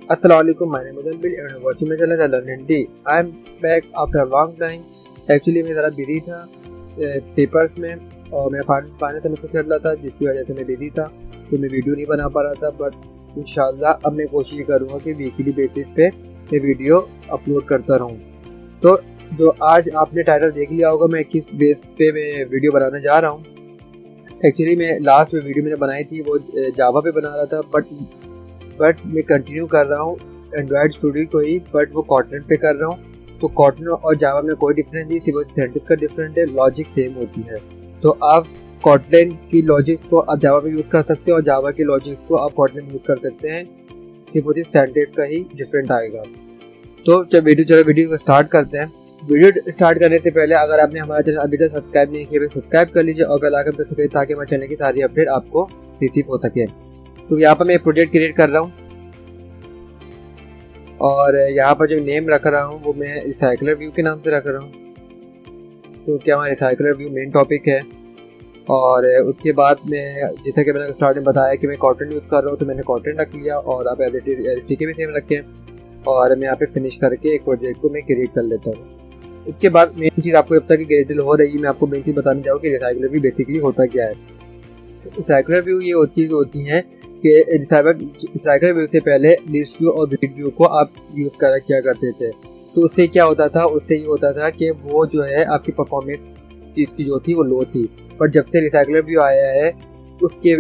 Assalamu alaikum, my name is Anbil and I'm watching my channel The Learn Hindi. I'm back after a long time. Actually मैं ज़रा busy था papers में और मैं final semester चल रहा था, जिसकी वजह से मैं बिजी था तो मैं वीडियो नहीं बना पा रहा था। बट इंशाल्लाह अब मैं कोशिश करूँगा कि वीकली बेसिस पे मैं वीडियो अपलोड करता रहूँ। तो जो आज आपने टाइटल देख लिया होगा मैं किस बेस पे मैं वीडियो बनाने जा रहा हूँ। एक्चुअली मैं लास्ट जो वीडियो मैंने बनाई थी वो जावा पे बना रहा था, बट मैं कंटिन्यू कर रहा हूँ एंड्रॉयड स्टूडियो को ही, बट वो कॉटन पे कर रहा हूँ। तो कॉटन और जावा में कोई डिफरेंस नहीं, सिर्फ सिंटैक्स का डिफरेंट है, लॉजिक सेम होती है। तो आप कॉटन की लॉजिक को आप जावा में यूज़ कर सकते हैं और जावा की लॉजिक को आप कॉटन में यूज़ कर सकते हैं, सिर्फ वो सिंटैक्स का ही डिफरेंट आएगा। तो चलो वीडियो को स्टार्ट करते हैं। वीडियो स्टार्ट करने से पहले अगर आपने हमारा चैनल अभी तक सब्सक्राइब नहीं किया तो सब्सक्राइब कर लीजिए और बेल आइकन प्रेस करिए ताकि हमारे चैनल की सारी अपडेट आपको रिसीव हो सके। तो यहाँ पर मैं एक प्रोजेक्ट क्रिएट कर रहा हूँ और यहाँ पर जो नेम रख रहा हूँ वो मैं रिसाइकलर व्यू के नाम से रख रहा हूँ, क्योंकि हमारा रिसाइकलर व्यू मेन टॉपिक है। और उसके बाद मैं जैसा कि मैंने स्टार्ट में बताया कि मैं कॉटन यूज़ कर रहा हूँ तो मैंने कॉटन रख लिया और आप एच के भी सेम रखें और मैं यहाँ पे फिनिश करके एक प्रोजेक्ट को मैं क्रिएट कर लेता हूँ। इसके बाद मेन चीज़ आपको जब तक क्रिएट हो रही है मैं आपको मेन चीज़ बताने जाऊँ कि रिसाइकलर व्यू बेसिकली होता क्या है। रिसाइकलर व्यू ये चीज़ होती हैं कि रिसाइकलर व्यू से पहले लिस्ट व्यू और ग्रिड व्यू को आप यूज़ किया करते थे। तो उससे क्या होता था, उससे ये होता था कि वो जो है आपकी परफॉर्मेंस चीज़ की जो थी वो लो थी। पर जब से रिसाइकलर व्यू आया है उसके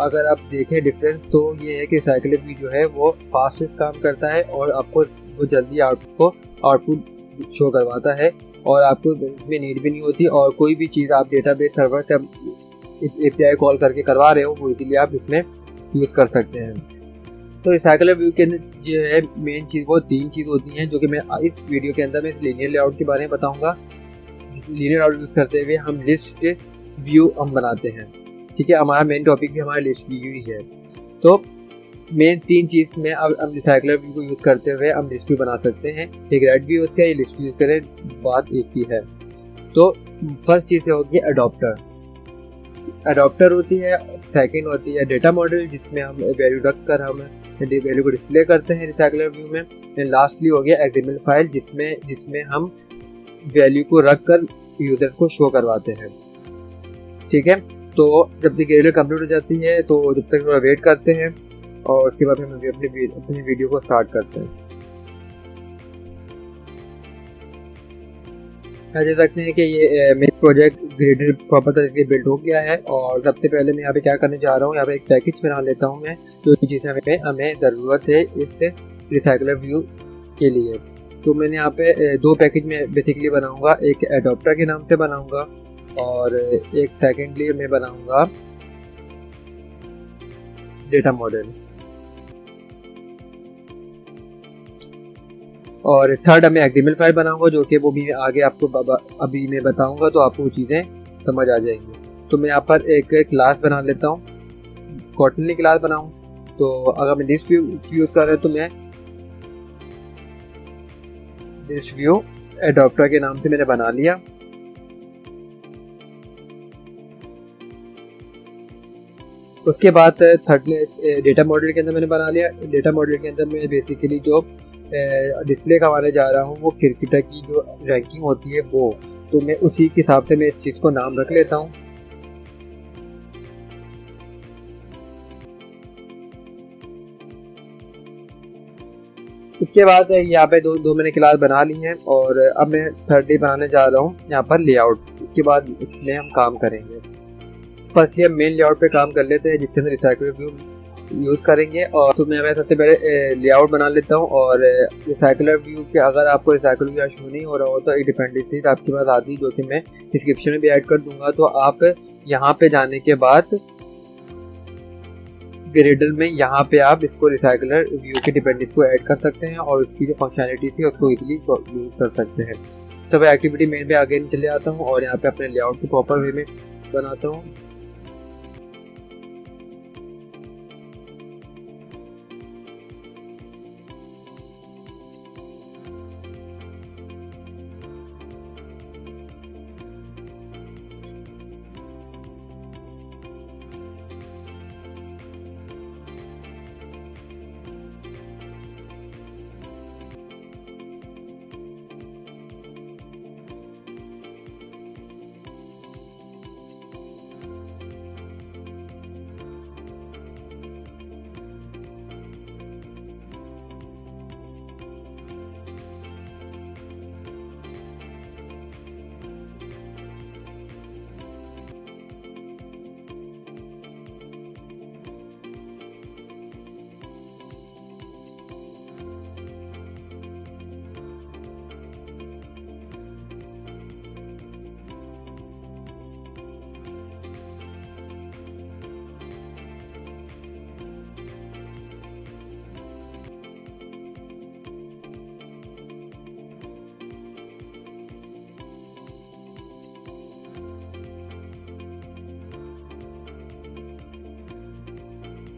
अगर आप देखें डिफरेंस तो ये है कि रिसाइकलर व्यू जो है वो फास्टेस्ट काम करता है और आपको वो जल्दी आउटपुट शो करवाता है और आपको इसमें नीड भी नहीं होती और कोई भी चीज़ आप डेटाबेस सर्वर से API कॉल करके करवा रहे हो वो इसीलिए आप इसमें यूज़ कर सकते हैं। तो रिसाइकलर व्यू के अंदर जो है मेन चीज़ वो 3 चीज़ होती हैं जो कि मैं इस वीडियो के अंदर मैं लीनियर लेआउट के बारे में बताऊंगा। लीनियर लेआउट यूज़ करते हुए हम लिस्ट व्यू हम बनाते हैं, ठीक है। हमारा मेन टॉपिक भी हमारा लिस्ट व्यू ही है। तो मेन 3 चीज़ में अब हम रिसाइकलर व्यू को यूज़ करते हुए हम लिस्ट व्यू बना सकते हैं। एक रेड व्यू यूज़ करें, ये लिस्ट व्यू यूज़ करें, बात एक ही है। तो फर्स्ट चीज़ होगी अडॉप्टर होती है। सेकंड होती है डेटा मॉडल जिसमें हम वैल्यू रख कर हम वैल्यू को डिस्प्ले करते हैं रिसाइकलर व्यू में। एंड लास्टली हो गया XML फाइल जिसमें हम वैल्यू को रख कर यूजर्स को शो करवाते हैं, ठीक है। तो जब तक वैल्यू कंप्लीट हो जाती है तो जब तक थोड़ा वेट करते हैं और उसके बाद हम अपनी वीडियो को स्टार्ट करते हैं। देख सकते हैं कि ये मेरा प्रोजेक्ट ग्रेडेड प्रॉपर तरीके से बिल्ड हो गया है। और सबसे पहले मैं यहाँ पे क्या करने जा रहा हूँ, यहाँ पे एक पैकेज बना लेता हूँ मैं, जो चीज़ें हमें ज़रूरत है इस रिसाइकलर व्यू के लिए। तो मैंने यहाँ पे 2 पैकेज में बेसिकली बनाऊँगा, एक एडॉप्टर के नाम से बनाऊँगा और एक सेकेंडली मैं बनाऊँगा डेटा मॉडल और थर्ड मैं XML फाइल बनाऊंगा जो कि वो भी आगे आपको अभी मैं बताऊंगा तो आपको वो चीज़ें समझ आ जाएंगी। तो मैं यहाँ पर एक क्लास बना लेता हूँ, कॉटनली क्लास बनाऊँ। तो अगर मैं लिस्ट व्यू यूज़ कर रहा हूँ तो मैं लिस्ट व्यू एडॉप्टर के नाम से मैंने बना लिया। उसके बाद थर्ड डेटा मॉडल के अंदर मैंने बना लिया। डेटा मॉडल के अंदर मैं बेसिकली जो डिस्प्ले करवाने जा रहा हूँ वो क्रिकेटर की जो रैंकिंग होती है वो, तो मैं उसी के हिसाब से मैं इस चीज़ को नाम रख लेता हूँ। इसके बाद यहाँ पे दो मैंने क्लास बना ली हैं और अब मैं थर्ड डे बनाने जा रहा हूँ यहाँ पर लेआउट। इसके बाद इसमें हम काम करेंगे। फर्स्टली हम मेन लेआउट पे काम कर लेते हैं जिसके अंदर रिसाइकलर व्यू यूज़ करेंगे। और तो मैं सबसे पहले लेआउट बना लेता हूँ और रिसाइकलर व्यू के अगर आपको रिसाइकलर व्यू शो नहीं हो रहा हो तो एक डिपेंडेंसीज आपके पास आती है जो कि मैं डिस्क्रिप्शन में भी ऐड कर दूंगा। तो आप यहाँ पे जाने के बाद ग्रेडल में यहाँ पे आप इसको रिसाइकलर व्यू के डिपेंडेंसी को ऐड कर सकते हैं और उसकी जो फंक्शनलिटी थी उसको इजीली यूज़ कर सकते हैं। तो मैं एक्टिविटी मेन पे आगे चले आता हूँ और यहाँ पे अपने लेआउट को प्रॉपर वे में बनाता हूँ।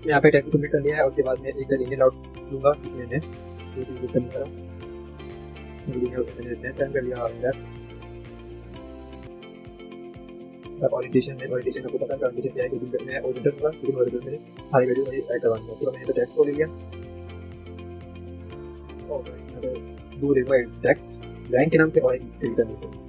मैं यहाँ पे टेक्स्ट कम्प्लीट कर लिया है। उसके बाद मैं एक लीनियर आउट लूँगा, मैंने दो चीज़ यूज़ करने वाला लीनियर आउट मैंने टाइम कर लिया। और ओरिएंटेशन में ओरिएंटेशन आपको पता है ओरिएंटेशन क्या है, क्योंकि मैं ओरिएंटेड होगा, क्योंकि ओरिएंटेड में सारी वैल्यू वही ऐड करवानी है। उसके बाद मैंने टेक्स्ट को ले लिया और यहाँ पे दूर एक बार टेक्स्ट रैंक के नाम से और एक फिल्टर देते हैं।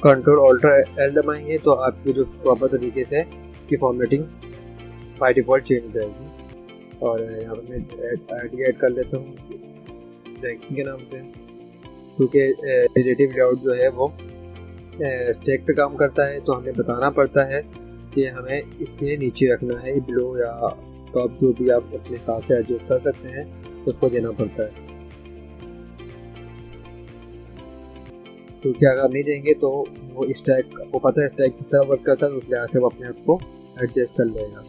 कंट्रोल ऑल्टर एल दबाएंगे तो आपकी जो प्रॉपर तरीके से इसकी फॉर्मेटिंग बाय डिफ़ॉल्ट चेंज हो जाएगी। और यहाँ पर मैं आईडी ऐड कर लेता हूँ रैंकिंग के नाम से, क्योंकि रिलेटिव लेआउट जो है वो स्टैक पे काम करता है, तो हमें बताना पड़ता है कि हमें इसके नीचे रखना है, बिलो या टॉप जो भी आप अपने हिसाब से एडजस्ट कर सकते हैं उसको देना पड़ता है। क्योंकि अगर आप नहीं देंगे तो वो स्टैक, आपको पता है स्टैक किस तरह वर्क करता है, तो उस लिहाज से वो अपने आप को एडजस्ट कर लेगा।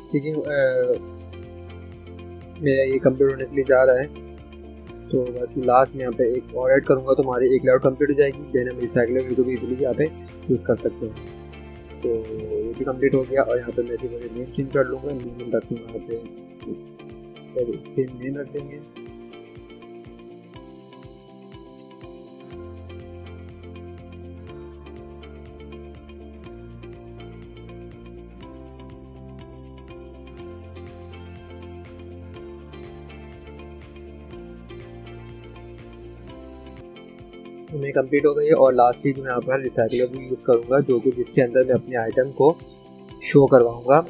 ठीक है, मेरा ये कंप्लीट होने के लिए जा रहा है, तो बस लास्ट में यहाँ पे एक और ऐड करूँगा तो हमारी एक लेआउट कंप्लीट हो जाएगी। देन हम रिसाइकलर व्यू को भी इजीली यहाँ पे यूज़ कर सकते हैं। तो ये भी कंप्लीट हो गया और यहाँ पे मैं नेम चेंज कर लूँगा, नेम रख दूँगा यहाँ पे सेम नेम रख देंगे। मैं कंप्लीट हो गई है और लास्टली जो मैं यहाँ पर रिसाइकलर भी यूज़ करूँगा, जो कि जिसके अंदर मैं अपने आइटम को शो करवाऊँगा।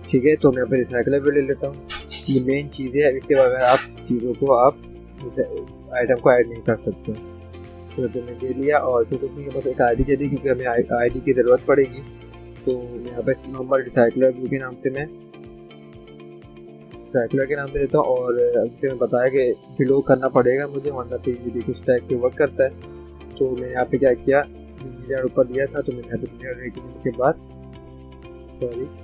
ठीक है, तो मैं यहाँ पर रिसाइकलर भी ले लेता हूँ। ये मेन चीज़ है, इसके बगैर आप चीज़ों को आप आइटम को ऐड नहीं कर सकते। तो मैंने दे लिया और फिर कुछ नहीं, बस एक आई डी दे दी, क्योंकि हमें आई डी की ज़रूरत पड़ेगी। तो मैं यहाँ पर नॉर्मल रिसाइकलर व्यू के नाम से मैं रिसाइकलर के नाम से देता हूँ। और जैसे मैं बताया कि बिलो करना पड़ेगा मुझे, वरना PGB के स्टैक पे वर्क करता है। तो मैंने यहाँ पे क्या किया, लीनियर ऊपर दिया था, तो मैंने यहाँ पे लीनियर रेटिंग के बाद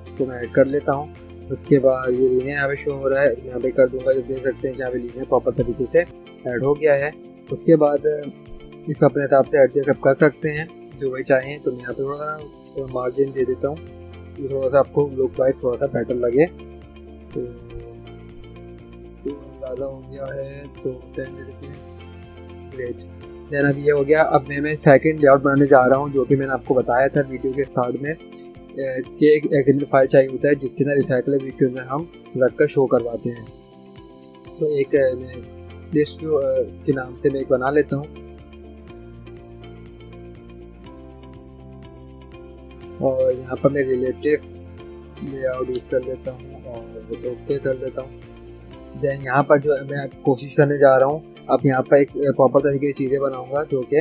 इसको मैं ऐड कर लेता हूँ। उसके बाद ये लीनियर यहाँ पे शो हो रहा है, यहाँ पे कर दूंगा, जब देख सकते हैं कि यहाँ पे लीनियर प्रॉपर तरीके से ऐड हो गया है। उसके बाद इसको अपने हिसाब से एडजस्ट आप कर सकते हैं जो वही चाहें। तो मैं यहाँ पे थोड़ा सा मार्जिन दे देता हूँ, ये थोड़ा सा आपको लुक वाइज थोड़ा सा बेटर लगे। तो ज़्यादा हो गया है तो 10 दे देते हैं, ग्रेट। देन अब ये हो गया। अब मैं सेकंड लेआउट बनाने जा रहा हूँ, जो कि मैंने आपको बताया था वीडियो के स्टार्ट में कि एक एक्सएमएल फाइल चाहिए होता है जिसके अंदर रिसाइकलर व्यू के अंदर हम रख कर शो करवाते हैं। तो एक मैं लिस्ट व्यू के नाम से मैं एक बना लेता हूँ और यहाँ पर मैं रिलेटिव लेआउट यूज़ कर लेता हूँ और ओके कर लेता हूँ। देन यहाँ पर जो मैं कोशिश करने जा रहा हूँ, अब यहाँ पर एक प्रॉपर तरीके की चीज़ें बनाऊंगा, जो कि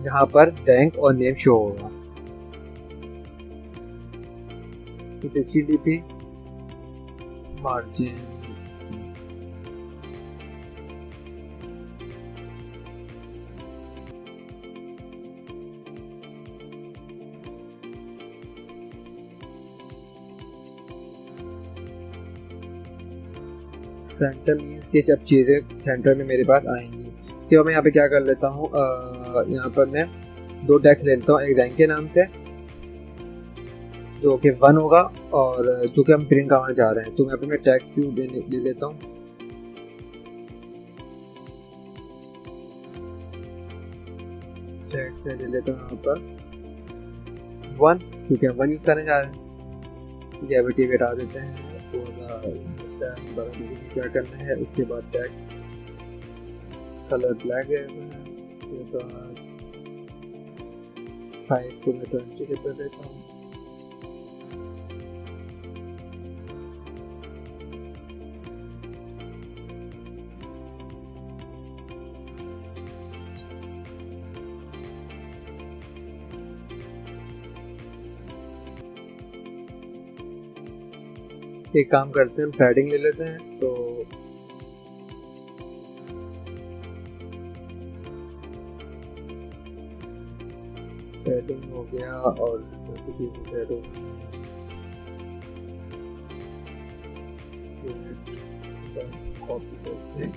यहाँ पर रैंक और नेम शो होगा। 60 dp मार्जिन, सेंटर मीन्स कि जब चीज़ें सेंटर में मेरे पास आएंगी। इसके बाद मैं यहाँ पे क्या कर लेता हूँ, यहाँ पर मैं दो टैक्स ले लेता हूँ, एक रैंक के नाम से जो कि 1 होगा और जो कि हम प्रिंट करवाना चाह रहे हैं। तो यहाँ पे मैं टैक्स ले लेता हूँ। टैक्स में ले लेता हूँ यहाँ पर 1, क्योंकि हम 1 यूज़ करने जा रहे हैं। ग्रेविटी हटा देते हैं, तो क्या करना है। उसके बाद टैक्स कलर ब्लैक है, उसके बाद साइज को मैं 20 कर देता हूँ। एक काम करते हैं, पैडिंग ले लेते हैं। तो पैडिंग हो गया और सेट हो कॉपी करते हैं,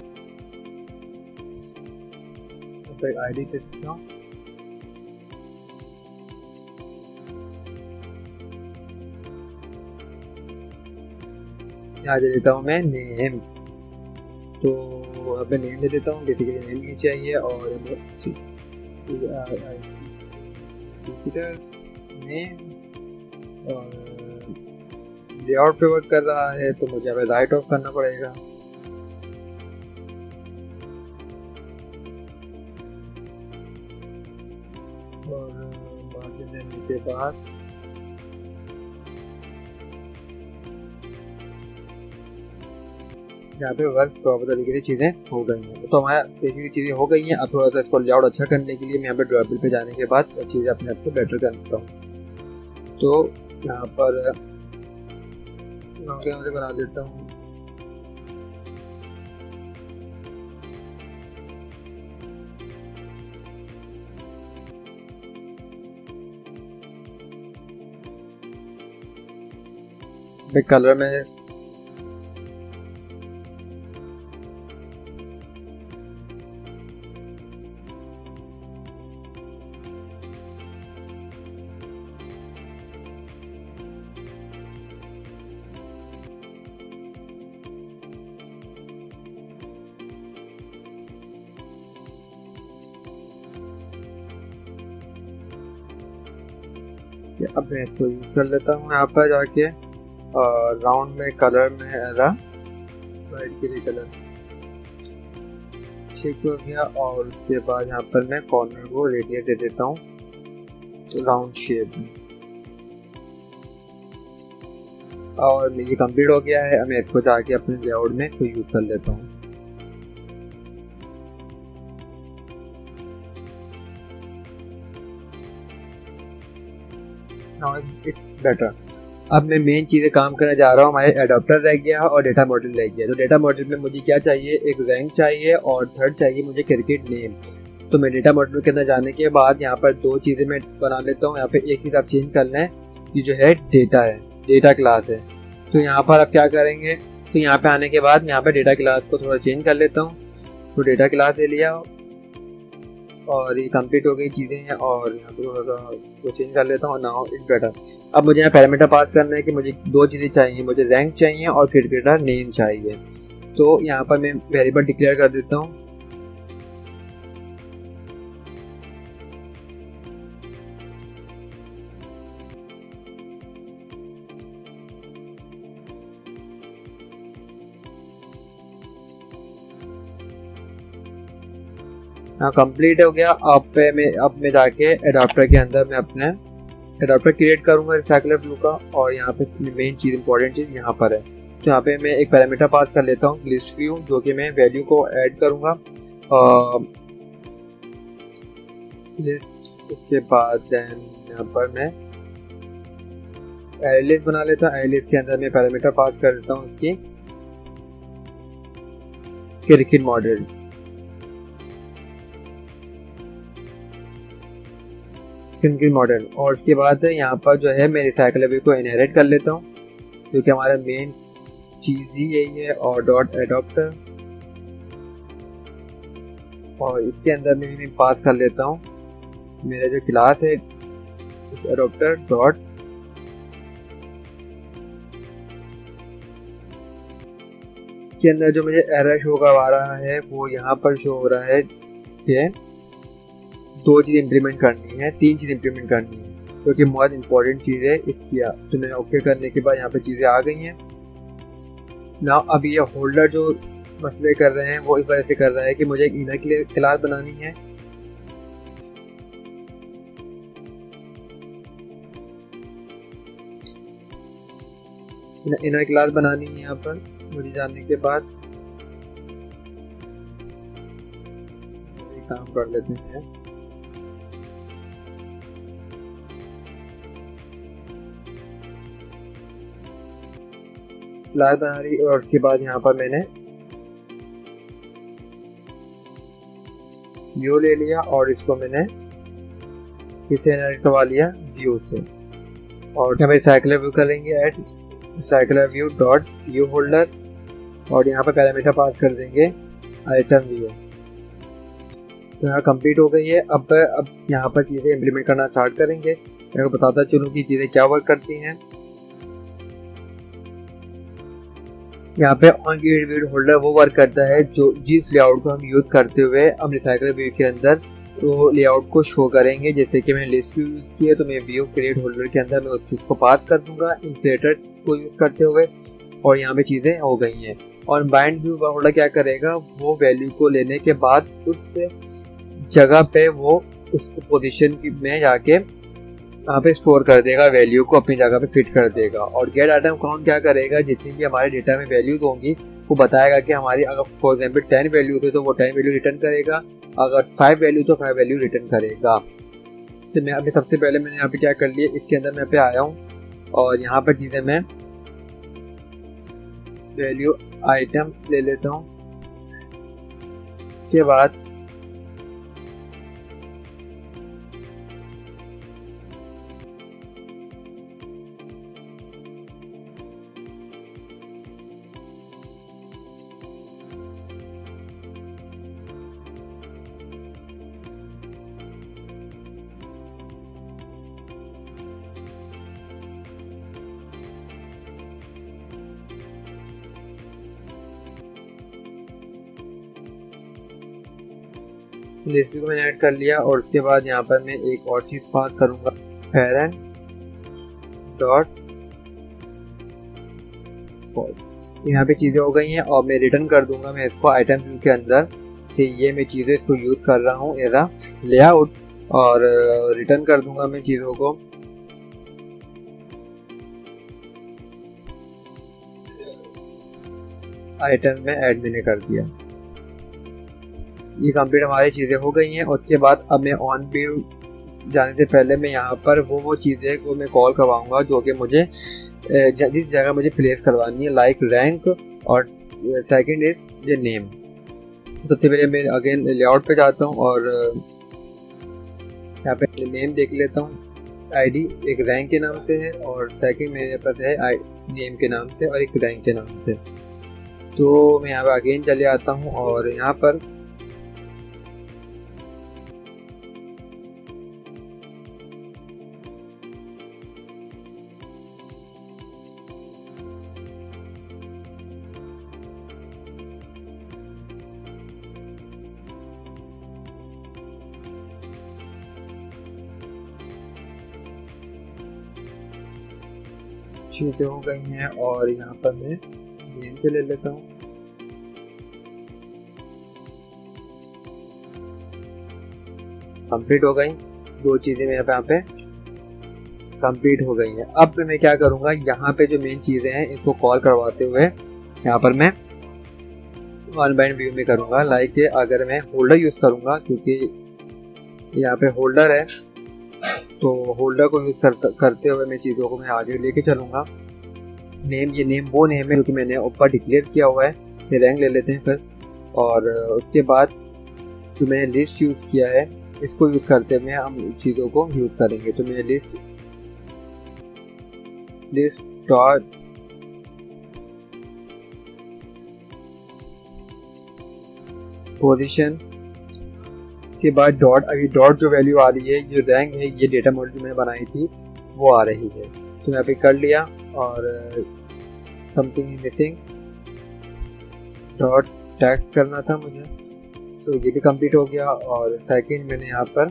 आईडी दे देता हूँ। यहाँ दे देता हूँ मैं नेम, तो यहाँ पे नेम दे देता हूँ। बेसिकली नेम नहीं चाहिए, और नेम और लेआउट पे वर्क कर रहा है, तो मुझे यहाँ पे राइट ऑफ करना पड़ेगा। और मार्जिन देने के बाद यहाँ पे वर्क प्रॉपर तरीके से चीज़ें हो गई हैं। तो हमारा बेसिकली चीज़ें हो गई हैं। अब थोड़ा सा इसको लेआउट अच्छा करने के लिए मैं यहाँ पे ड्राइवर पे जाने के बाद चीज़ें अपने आप को बेटर करता हूँ। तो यहाँ पर मैं बना देता हूँ। कलर में अब मैं इसको यूज कर लेता हूँ यहाँ पर जाके। और राउंड में कलर में है वाइट के लिए कलर ठीक हो गया। और उसके बाद यहाँ पर मैं कॉर्नर को रेडियस दे देता हूँ राउंड शेप में। और ये कंप्लीट हो गया है। मैं इसको जाके अपने लेआउट में इसको यूज कर लेता हूँ। Now it's better। अब मैं मेन चीज़ें काम करने जा रहा हूँ। हमारे एडाप्टर रह गया और डेटा मॉडल रह गया। तो डेटा मॉडल में मुझे क्या चाहिए, एक रैंक चाहिए और थर्ड चाहिए मुझे क्रिकेट नेम। तो मैं डेटा मॉडल के अंदर जाने के बाद यहाँ पर दो चीज़ें मैं बना लेता हूँ। यहाँ पे एक चीज़ आप चेंज कर लें, ये जो है डेटा है, डेटा क्लास है। तो यहाँ पर आप क्या करेंगे, तो यहाँ पे आने के बाद मैं यहाँ पे डेटा क्लास को थोड़ा चेंज कर लेता हूँ। तो डेटा क्लास ले लिया और ये कंप्लीट हो गई चीज़ें हैं। और यहाँ पे थोड़ा सा इसको चेंज कर लेता हूँ। Now it better. अब मुझे यहाँ पैरामीटर पास करना है कि मुझे दो चीज़ें चाहिए, मुझे रैंक चाहिए और क्रिकेटर नेम चाहिए। तो यहाँ पर मैं वेरिएबल डिक्लेयर कर देता हूँ। हाँ कंप्लीट हो गया। अब मैं जाके एडाप्टर के अंदर मैं अपने एडाप्टर क्रिएट करूंगा रिसाइकलर व्यू का। और यहाँ पे मेन चीज़ इंपॉर्टेंट चीज़ यहाँ पर है। तो यहाँ पे मैं एक पैरामीटर पास कर लेता हूँ लिस्ट व्यू, जो कि मैं वैल्यू को ऐड करूँगा लिस्ट। उसके बाद देन यहाँ पर मैं एरे लिस्ट बना लेता हूँ। एरे लिस्ट के अंदर मैं पैरामीटर पास कर देता हूँ इसकी क्रिकेट मॉडल। क्रिकेट मॉडल और उसके बाद यहाँ पर जो है मैं रिसाइकलर व्यू को इनहेरिट कर लेता हूँ, जो कि हमारा मेन चीज़ ही यही है। और डॉट एडॉप्टर, और इसके अंदर में मैं पास कर लेता हूँ मेरा जो क्लास है इस एडॉप्टर डॉट इसके अंदर जो मुझे एरर शो करवा रहा है वो यहाँ पर शो हो रहा है कि 2 चीज़ इम्प्लीमेंट करनी है, 3 चीज़ इम्प्लीमेंट करनी है, क्योंकि बहुत इंपॉर्टेंट चीज़ है इसकी। तो मैंने ओके करने के बाद यहाँ पे चीज़ें आ गई हैं ना। अब ये होल्डर जो मसले कर रहे हैं वो इस वजह से कर रहा है कि मुझे एक इनर क्लास बनानी है। इनर क्लास बनानी है यहाँ पर मुझे जानने के बाद काम कर लेते हैं। क्लास बना रही और उसके बाद यहाँ पर मैंने व्यू ले लिया और इसको मैंने किससे इनहेरिट करवा लिया, व्यू से। और यहाँ पे साइक्लर व्यू करेंगे add cycler view dot view holder और यहाँ पर पैरामीटर पास कर देंगे आइटम व्यू। तो यहाँ कंप्लीट हो गई है। अब यहाँ पर चीज़ें इम्प्लीमेंट करना स्टार्ट करेंगे। मैं आपको बताता चलूँ कि चीज़ें क्या वर्क करती हैं। यहाँ पे ऑन क्रिएट व्यू होल्डर वो वर्क करता है जो जिस लेआउट को हम यूज़ करते हुए हम रिसाइकल व्यू के अंदर वो लेआउट को शो करेंगे। जैसे कि मैंने लिस्ट व्यू यूज़ किया तो मैं व्यू क्रिएट होल्डर के अंदर मैं उस चीज़ को पास कर दूंगा इंसर्टर को यूज़ करते हुए और यहाँ पे चीज़ें हो गई हैं। और बाइंड व्यू होल्डर क्या करेगा, वो वैल्यू को लेने के बाद उस जगह पे वो उस पोजीशन में जाके यहाँ पे स्टोर कर देगा, वैल्यू को अपनी जगह पे फिट कर देगा। और गेट आइटम काउंट क्या करेगा, जितनी भी हमारे डेटा में वैल्यूज होंगी वो बताएगा कि हमारी अगर फॉर एग्जांपल 10 वैल्यू थे तो वो 10 वैल्यू रिटर्न करेगा, अगर 5 वैल्यू तो 5 वैल्यू रिटर्न करेगा। तो मैं अभी सबसे पहले मैंने यहाँ पे क्या कर लिया, इसके अंदर मैं पे आया हूँ और यहाँ पर चीज़ें मैं वैल्यू आइटम्स ले लेता हूँ। इसके बाद लिस्ट को मैंने ऐड कर लिया और उसके बाद यहाँ पर मैं एक और चीज़ पास करूँगा, पेरेंट डॉट फॉल्स। यहाँ पे चीज़ें हो गई हैं और मैं रिटर्न कर दूंगा मैं इसको आइटम व्यू के अंदर कि ये मैं चीज़ें इसको यूज़ कर रहा हूँ एज अ लेआउट और रिटर्न कर दूंगा मैं चीज़ों को। आइटम में ऐड मैंने कर दिया। ये कंप्लीट हमारी चीज़ें हो गई हैं। उसके बाद अब मैं ऑन व्यू जाने से पहले मैं यहाँ पर वो चीज़ें को मैं कॉल करवाऊँगा जो कि मुझे जिस जगह मुझे प्लेस करवानी है, लाइक रैंक और सेकंड इज द नेम। तो सबसे पहले मैं अगेन लेआउट पे जाता हूँ और यहाँ पे नेम देख लेता हूँ। आईडी एक रैंक के नाम से है और सेकंड मेरे पास है नेम के नाम से और एक रैंक के नाम से। तो मैं यहाँ पे अगेन चले आता हूँ और यहाँ पर चीज़ें हो गई हैं और यहाँ पर मैं नेम से ले लेता हूँ। कंप्लीट हो गई, 2 चीज़ें मेरे यहाँ पे कंप्लीट हो गई हैं। अब मैं क्या करूँगा, यहाँ पे जो मेन चीज़ें हैं इसको कॉल करवाते हुए यहाँ पर मैं वन बाइंड व्यू में करूँगा। लाइक अगर मैं होल्डर यूज़ करूँगा क्योंकि यहाँ पे होल्डर है तो होल्डर को यूज़ करते हुए मैं चीज़ों को मैं आगे लेके चलूँगा। नेम, ये नेम वो नेम है जो कि मैंने ऊपर डिक्लेयर किया हुआ है। ये रैंक ले लेते हैं फिर और उसके बाद जो मैंने लिस्ट यूज़ किया है इसको यूज़ करते हुए हम चीज़ों को यूज़ करेंगे। तो मैंने लिस्ट डॉट पोजीशन, इसके बाद डॉट, अभी डॉट जो वैल्यू आ रही है जो रैंक है ये डेटा मॉडल जो मैंने बनाई थी वो आ रही है। तो यहाँ पे कर लिया और something is missing dot tax करना था मुझे, तो ये भी कंप्लीट हो गया। और सेकंड मैंने यहाँ पर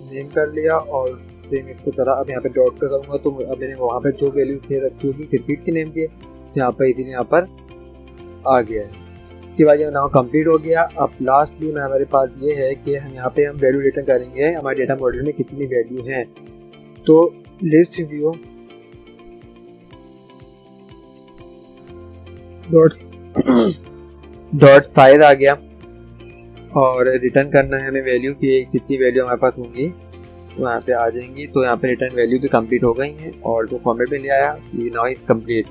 नेम कर लिया और सेम इसको तरह अब यहाँ पे डॉट का करूँगा तो अब मैंने वहाँ पे जो वैल्यू सेव रखी होगी क्रिकेट के नेम की तो यहाँ पर इजीली यहाँ पर आ गया है। इसके बाद ये नाउ कंप्लीट हो गया। अब लास्टली में हमारे पास ये है कि हम यहाँ पे हम वैल्यू रिटर्न करेंगे हमारे डेटा मॉडल में कितनी वैल्यू हैं। तो लिस्ट व्यू डॉट साइज आ गया और रिटर्न करना है हमें वैल्यू की कितनी वैल्यू हमारे पास होंगी तो यहाँ पे आ जाएंगी। तो यहाँ पे रिटर्न वैल्यू भी कंप्लीट हो गई हैं और जो फॉर्मेट में ले आया ये नाउ इज कंप्लीट।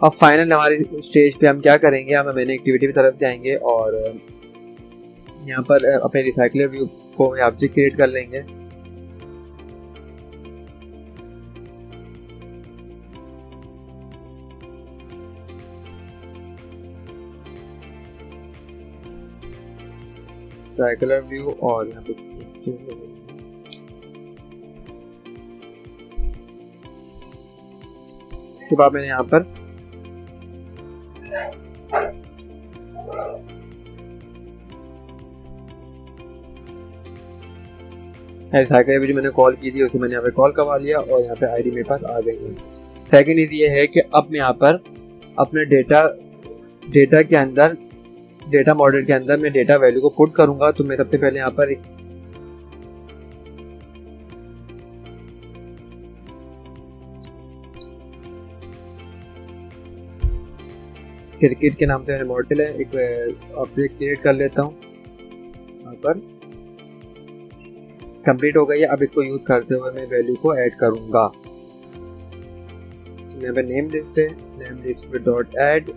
अब फाइनल हमारे स्टेज पे हम क्या करेंगे, हम मैंने एक्टिविटी की तरफ जाएंगे और यहाँ पर अपने रिसाइकलर व्यू को ऑब्जेक्ट क्रिएट कर लेंगे। रिसाइकलर व्यू और यहाँ पे इसके बाद मैंने यहाँ पर रिसाइकलर व्यू जो मैंने कॉल की थी उसको मैंने यहाँ पे कॉल करवा लिया और यहाँ पे आईडी मेरे पास आ गई है। सेकंड इज ये है कि अब मैं यहाँ पर अपने डेटा के अंदर डेटा मॉडल के अंदर मैं डेटा वैल्यू को पुट करूंगा। तो मैं सबसे पहले यहाँ पर क्रिकेट के नाम से मैंने मॉडल है एक ऑब्जेक्ट क्रिएट कर लेता हूँ। यहाँ पर कंप्लीट हो गई है। अब इसको यूज करते हुए मैं वैल्यू को ऐड करूंगा। तो यहाँ पे नेम लिस्ट है, नेम लिस्ट पे dot add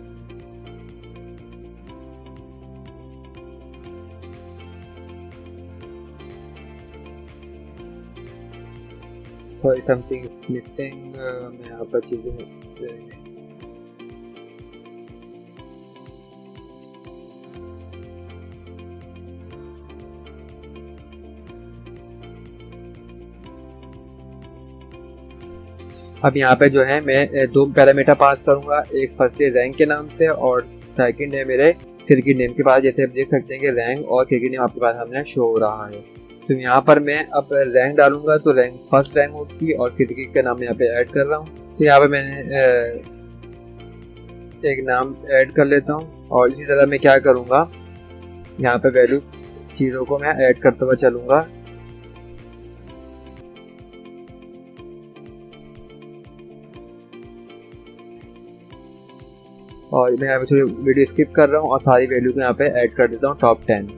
sorry something is missing. मैं यहाँ पर चीजें अब यहाँ पे जो है मैं दो पैरामीटर पास करूंगा, एक फर्स्ट रैंक के नाम से और सेकंड है मेरे क्रिकेट नेम के पास। जैसे आप देख सकते हैं कि रैंक और क्रिकेट नेम आपके पास हमने शो हो रहा है। तो यहाँ पर मैं अब रैंक डालूंगा तो रैंक फर्स्ट रैंक होगी और क्रिकेट का नाम यहाँ पे ऐड कर रहा हूँ। तो यहाँ पे मैंने एक नाम ऐड कर लेता हूँ और इसी तरह मैं क्या करूँगा यहाँ पे वैल्यू चीज़ों को मैं ऐड करते हुए चलूँगा। और मैं यहाँ पे थोड़ी वीडियो स्किप कर रहा हूँ और सारी वैल्यू को यहाँ पे ऐड कर देता हूँ टॉप 10।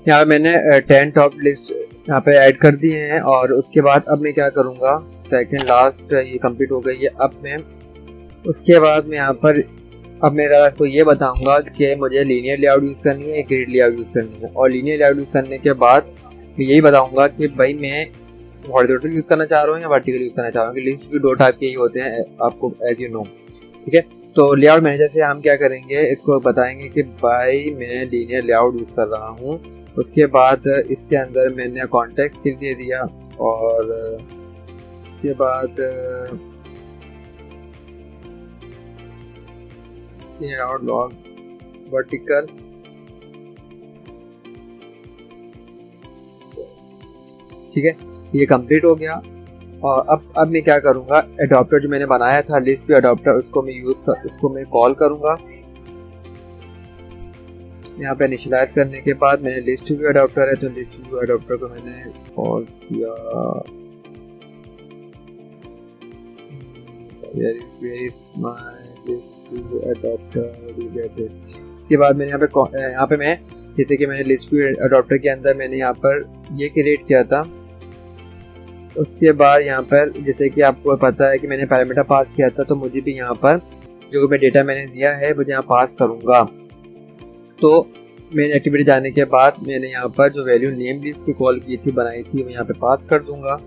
यहाँ मैंने 10 टॉप लिस्ट यहाँ पे ऐड कर दिए हैं और उसके बाद अब मैं क्या करूँगा सेकंड लास्ट ये कंप्लीट हो गई है। अब मैं उसके बाद मैं यहाँ पर अब मैं ज़रा इसको ये बताऊंगा कि मुझे लीनियर लेआउट यूज़ करनी है, ग्रिड लेआउट यूज़ करनी है। और लीनियर लेआउट यूज़ करने के बाद मैं यही बताऊंगा कि भाई मैं हॉरिजॉन्टल यूज़ करना चाह रहा हूँ या वर्टिकल यूज़ करना चाह रहा हूँ। कि लिस्ट भी दो टाइप के ही होते हैं आपको एज यू नो, ठीक है। तो लेआउट मैनेजर से हम क्या करेंगे इसको बताएंगे कि भाई मैं लीनियर लेआउट यूज़ कर रहा हूँ। उसके बाद इसके अंदर मैंने कॉन्टेक्स्ट दे दिया और इसके बाद लेआउट लॉग वर्टिकल ठीक है, ये कंप्लीट हो गया। और अब मैं क्या करूंगा एडॉप्टर जो मैंने बनाया था लिस्ट व्यू एडॉप्टर उसको मैं कॉल करूंगा। यहाँ पे इनिशियलाइज करने के बाद मैंने लिस्ट व्यू एडॉप्टर है तो लिस्ट व्यू एडॉप्टर को मैंने कॉल किया। where is my list view adapter इसके बाद मैंने यहाँ पे मैं जैसे कि मैंने लिस्ट व्यू एडॉप्टर के अंदर मैंने यहाँ पर ये क्रिएट किया था। उसके बाद यहाँ पर जैसे कि आपको पता है कि मैंने पैरामीटर पास किया था तो मुझे भी यहाँ पर जो मैं डेटा मैंने दिया है मुझे यहाँ पास करूँगा। तो मैंने एक्टिविटी जाने के बाद मैंने यहाँ पर जो वैल्यू नेम लिस्ट की कॉल की थी बनाई थी मैं यहाँ पे पास कर दूंगा।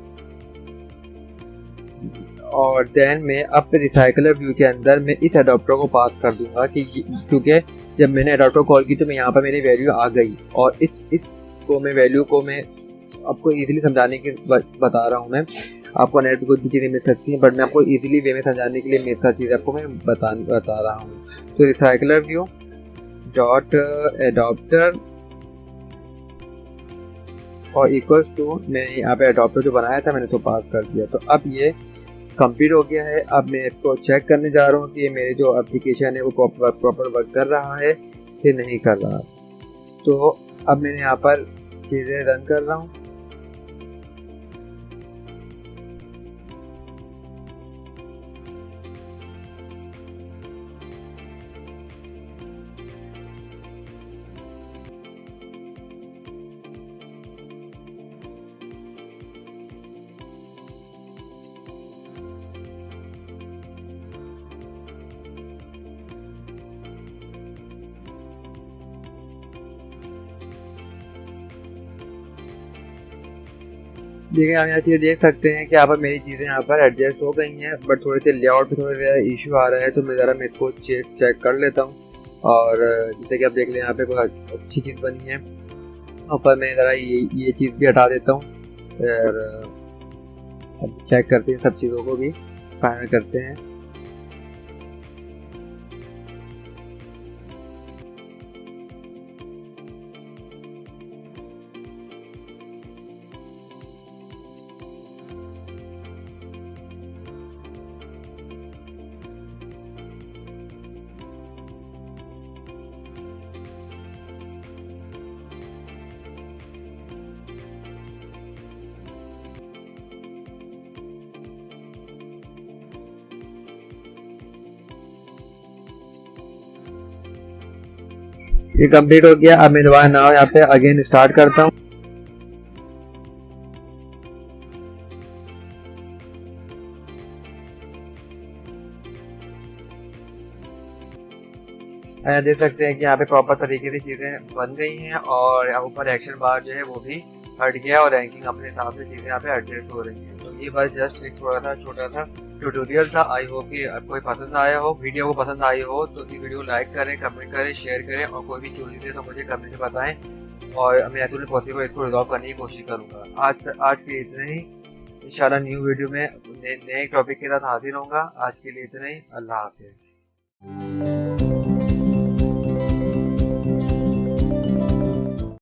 और देन मैं अब रिसाइकलर व्यू के अंदर मैं इस एडॉप्टर को पास कर दूंगा कि क्योंकि जब मैंने एडॉप्टर कॉल की तो मैं यहाँ पर मेरी वैल्यू आ गई और इसको मैं वैल्यू को मैं आपको इजीली समझाने की बता रहा हूँ मैं। आपको नेट पे कुछ भी चीज़ें मिल सकती हैं, बट मैं आपको इजीली वे में समझाने के लिए मेरी सारी चीज़ें आपको मैं बता रहा हूँ। तो रिसाइकलर व्यू डॉट एडॉप्टर और इक्वल्स टू, मैंने यहाँ पे एडॉप्टर जो बनाया था मैंने तो पास कर दिया। तो अब ये कंप्लीट हो गया है। अब मैं इसको चेक करने जा रहा हूँ कि ये मेरे जो एप्लीकेशन है वो प्रॉपर वर्क कर रहा है कि नहीं कर रहा। तो अब मैंने यहाँ पर चीज़ें रन कर रहा हूँ। देखिए आप यहाँ चीज़ें देख सकते हैं कि यहाँ पर मेरी चीज़ें यहाँ पर एडजस्ट हो गई हैं, बट थोड़े से लेआउट पे थोड़ा सा इशू आ रहा है। तो मैं ज़रा मैं इसको चेक कर लेता हूँ। और जैसे कि आप देख लें यहाँ पे बहुत अच्छी चीज़ बनी है। यहाँ पर मैं ज़रा ये चीज़ भी हटा देता हूँ और अब चेक करते हैं, सब चीज़ों को भी फाइनल करते हैं। ये कंप्लीट हो गया। अब मैं दोबारा नाउ यहाँ पे अगेन स्टार्ट करता हूँ। देख सकते हैं कि यहाँ पे प्रॉपर तरीके से चीज़ें बन गई हैं और यहाँ ऊपर एक्शन बार जो है वो भी हट गया और रैंकिंग अपने हिसाब से चीज़ें यहाँ पे एडजस्ट हो रही हैं। तो ये बस जस्ट एक थोड़ा सा छोटा सा ट्यूटोरियल था। आई होप कि आपको पसंद आया हो। वीडियो को पसंद आई हो तो वीडियो लाइक करें, कमेंट करें, शेयर करें और कोई भी क्वेरी थे तो मुझे कमेंट में बताएं और मैं एज पॉसिबल इसको रिजॉल्व करने की कोशिश करूँगा। आज के लिए इतना ही। इंशाल्लाह न्यू वीडियो में नए टॉपिक के साथ हाजिर होऊंगा। आज के लिए इतना ही। अल्लाह हाफिज़।